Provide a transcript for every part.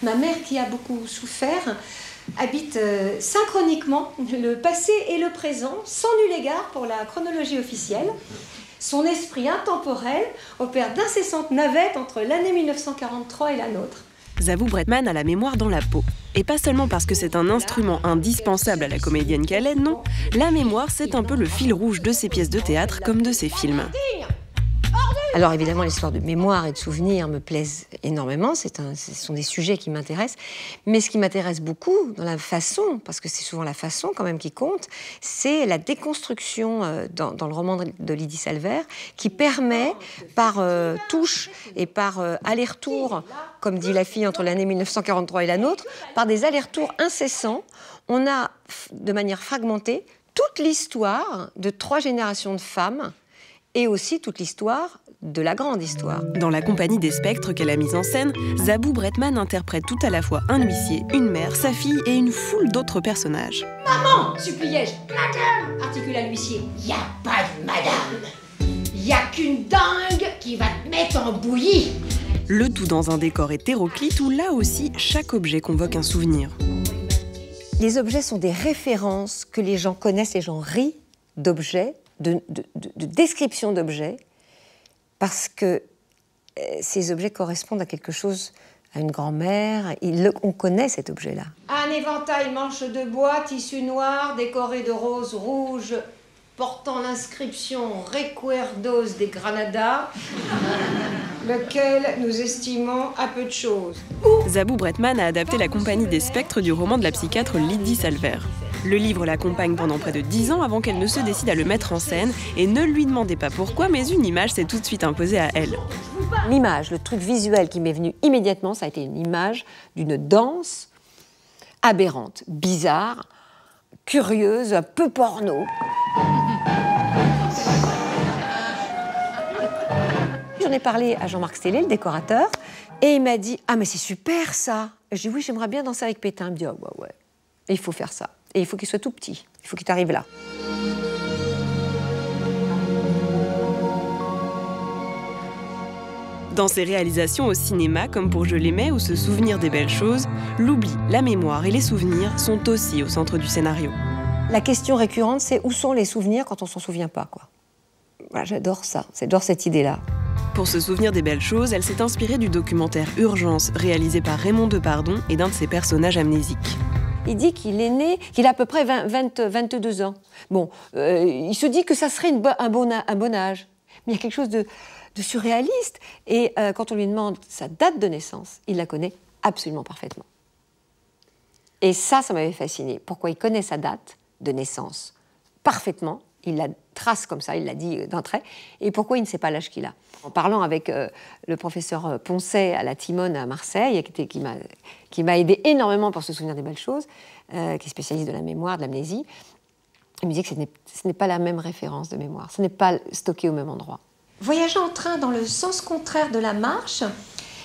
Ma mère, qui a beaucoup souffert, habite synchroniquement le passé et le présent, sans nul égard pour la chronologie officielle. Son esprit intemporel opère d'incessantes navettes entre l'année 1943 et la nôtre. Zabou Bretman a la mémoire dans la peau. Et pas seulement parce que c'est un instrument indispensable à la comédienne qu'elle est, non. La mémoire, c'est un peu le fil rouge de ses pièces de théâtre comme de ses films. Alors évidemment, l'histoire de mémoire et de souvenirs me plaisent énormément, ce sont des sujets qui m'intéressent. Mais ce qui m'intéresse beaucoup dans la façon, parce que c'est souvent la façon quand même qui compte, c'est la déconstruction dans le roman de Lydie Salvert, qui permet par touche et par aller-retour, comme dit la fille entre l'année 1943 et la nôtre, par des allers-retours incessants, on a de manière fragmentée toute l'histoire de 3 générations de femmes et aussi toute l'histoire de la grande histoire. Dans La Compagnie des Spectres qu'elle a mise en scène, Zabou Bretman interprète tout à la fois un huissier, une mère, sa fille et une foule d'autres personnages. « Maman !» suppliai-je. « Madame !» articula l'huissier. « Y a pas de madame. Y a qu'une dingue qui va te mettre en bouillie. » Le tout dans un décor hétéroclite où là aussi, chaque objet convoque un souvenir. Les objets sont des références que les gens connaissent, les gens rient d'objets, de description d'objets, parce que ces objets correspondent à quelque chose, à une grand-mère. On connaît cet objet-là. Un éventail manche de bois, tissu noir, décoré de roses rouges, portant l'inscription Recuerdos de Granada, lequel nous estimons à peu de choses. Zabou Bretman a adapté La Compagnie des Spectres du roman de la psychiatre Lydie Salvert. Le livre l'accompagne pendant près de 10 ans avant qu'elle ne se décide à le mettre en scène. Et ne lui demandez pas pourquoi, mais une image s'est tout de suite imposée à elle. L'image, le truc visuel qui m'est venu immédiatement, ça a été une image d'une danse aberrante, bizarre, curieuse, un peu porno. J'en ai parlé à Jean-Marc Stellé, le décorateur, et il m'a dit « Ah, mais c'est super ça !» Je dis « Oui, j'aimerais bien danser avec Pétain. » Il me dit « Ah, ouais, ouais, il faut faire ça. Et il faut qu'il soit tout petit, il faut qu'il t'arrive là. » Dans ses réalisations au cinéma, comme pour Je l'aimais ou Se souvenir des belles choses, l'oubli, la mémoire et les souvenirs sont aussi au centre du scénario. La question récurrente, c'est où sont les souvenirs quand on s'en souvient pas, quoi. Voilà, j'adore ça, j'adore cette idée-là. Pour Se souvenir des belles choses, elle s'est inspirée du documentaire Urgence, réalisé par Raymond Depardon et d'un de ses personnages amnésiques. Il dit qu'il est né, qu'il a à peu près 22 ans. Bon, il se dit que ça serait un bon âge. Mais il y a quelque chose de surréaliste. Et quand on lui demande sa date de naissance, il la connaît absolument parfaitement. Et ça m'avait fasciné. Pourquoi il connaît sa date de naissance parfaitement, il la trace comme ça, il l'a dit d'un trait, et pourquoi il ne sait pas l'âge qu'il a. En parlant avec le professeur Poncet à la Timone à Marseille, qui m'a aidé énormément pour se souvenir des belles choses, qui est spécialiste de la mémoire, de l'amnésie, il me disait que ce n'est pas la même référence de mémoire, ce n'est pas stocké au même endroit. Voyageant en train dans le sens contraire de la marche,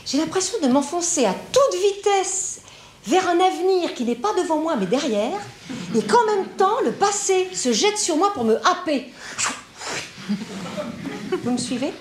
j'ai l'impression de m'enfoncer à toute vitesse vers un avenir qui n'est pas devant moi mais derrière, et qu'en même temps, le passé se jette sur moi pour me happer. Vous me suivez ?